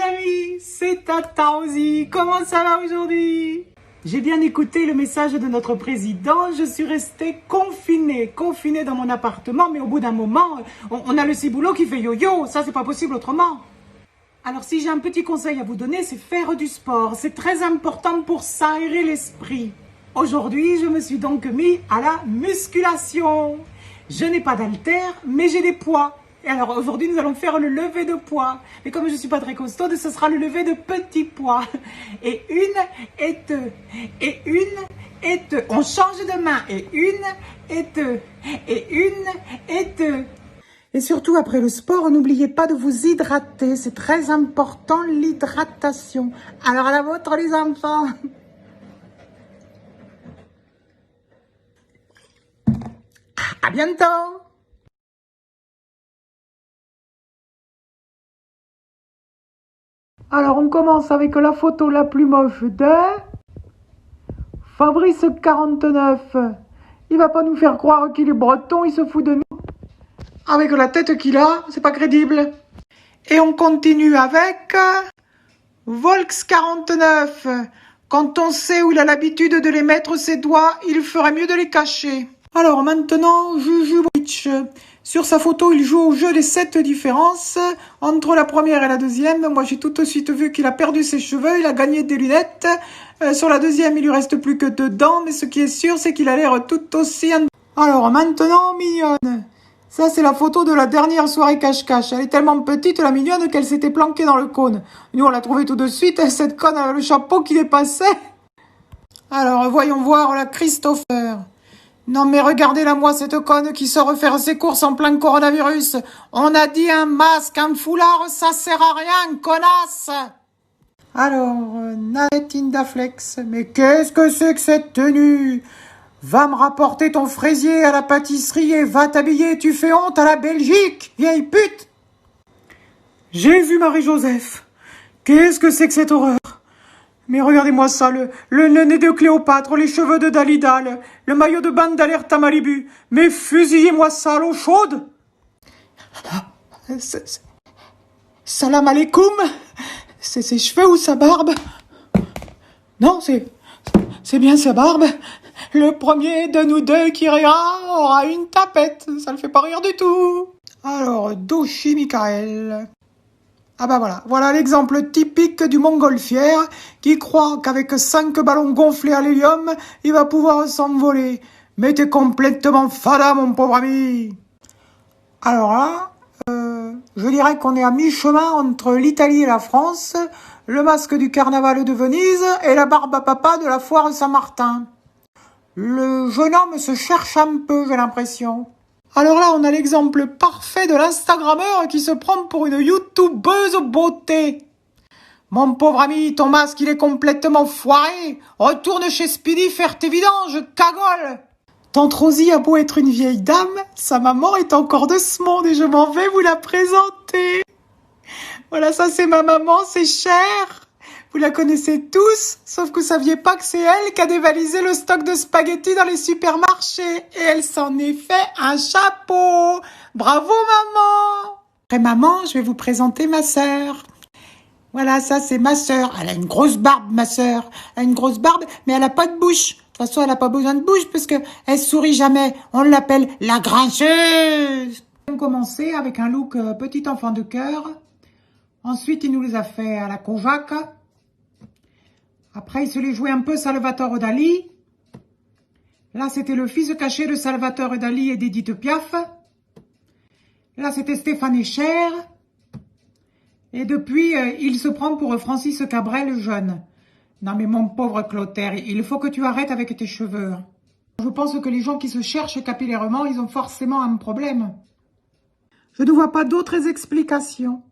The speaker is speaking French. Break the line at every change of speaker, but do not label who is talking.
amis, c'est Tata Ozzy. Comment ça va aujourd'hui? J'ai bien écouté le message de notre président. Je suis restée confinée dans mon appartement. Mais au bout d'un moment, on a le ciboulot qui fait yo-yo. Ça, c'est pas possible autrement. Alors, si j'ai un petit conseil à vous donner, c'est faire du sport. C'est très important pour s'aérer l'esprit. Aujourd'hui, je me suis donc mis à la musculation. Je n'ai pas d'haltère, mais j'ai des poids. Et alors aujourd'hui, nous allons faire le lever de poids. Mais comme je ne suis pas très costaude, ce sera le lever de petits poids. Et une, et deux, et une, et deux. On change de main. Et une, et deux, et une, et deux. Et surtout, après le sport, n'oubliez pas de vous hydrater. C'est très important, l'hydratation. Alors à la vôtre, les enfants. À bientôt. Alors, on commence avec la photo la plus moche de Fabrice 49. Il va pas nous faire croire qu'il est breton, il se fout de nous. Avec la tête qu'il a, c'est pas crédible. Et on continue avec Volx 49. Quand on sait où il a l'habitude de les mettre ses doigts, il ferait mieux de les cacher. Alors maintenant, Juju Witch. Sur sa photo, il joue au jeu des 7 différences entre la première et la deuxième. Moi, j'ai tout de suite vu qu'il a perdu ses cheveux, il a gagné des lunettes. Sur la deuxième, il lui reste plus que 2 dents, mais ce qui est sûr, c'est qu'il a l'air tout aussi... Alors maintenant, mignonne. Ça, c'est la photo de la dernière soirée cache-cache. Elle est tellement petite, la mignonne, qu'elle s'était planquée dans le cône. Nous, on l'a trouvée tout de suite, cette conne avec le chapeau qui dépassait. Alors, voyons voir la Christopher. Non mais regardez-la moi, cette conne qui sort faire ses courses en plein coronavirus. On a dit un masque, un foulard, ça sert à rien, connasse. Alors, Navette Indaflex, mais qu'est-ce que c'est que cette tenue? Va me rapporter ton fraisier à la pâtisserie et va t'habiller, tu fais honte à la Belgique, vieille pute. J'ai vu Marie-Joseph. Qu'est-ce que c'est que cette horreur? Mais regardez-moi ça, le nez de Cléopâtre, les cheveux de Dalida, le maillot de bain d'Alerte à Malibu. Mais fusillez-moi ça à l'eau chaude. Salam alaikum. C'est ses cheveux ou sa barbe? Non, c'est bien sa barbe. Le premier de nous deux qui rira aura une tapette. Ça ne fait pas rire du tout. Alors, Doshi Michael. Ah bah voilà l'exemple typique du montgolfière qui croit qu'avec 5 ballons gonflés à l'hélium, il va pouvoir s'envoler. Mais t'es complètement fada, mon pauvre ami. Alors là, je dirais qu'on est à mi-chemin entre l'Italie et la France, le masque du carnaval de Venise et la barbe à papa de la foire Saint-Martin. Le jeune homme se cherche un peu, j'ai l'impression. Alors là, on a l'exemple parfait de l'Instagrammeur qui se prend pour une youtubeuse beauté. Mon pauvre ami, ton masque, il est complètement foiré. Retourne chez Speedy faire tes vidanges, cagole. Tante Rosie a beau être une vieille dame, sa maman est encore de ce monde et je m'en vais vous la présenter. Voilà, ça c'est ma maman, c'est Cher. Vous la connaissez tous, sauf que vous saviez pas que c'est elle qui a dévalisé le stock de spaghettis dans les supermarchés. Et elle s'en est fait un chapeau. Bravo maman. Après maman, je vais vous présenter ma sœur. Voilà, ça c'est ma sœur. Elle a une grosse barbe, ma sœur. Elle a une grosse barbe, mais elle a pas de bouche. De toute façon, elle a pas besoin de bouche parce que elle sourit jamais. On l'appelle la grincheuse. On va commencer avec un look petit enfant de cœur. Ensuite, il nous les a fait à la Kojak. Après, il se les jouait un peu Salvatore Dali. Là, c'était le fils caché de Salvatore Dali et d'Edith Piaf. Là, c'était Stéphane Echer. Et depuis, il se prend pour Francis Cabrel jeune. Non, mais mon pauvre Clotaire, il faut que tu arrêtes avec tes cheveux. Je pense que les gens qui se cherchent capillairement, ils ont forcément un problème. Je ne vois pas d'autres explications.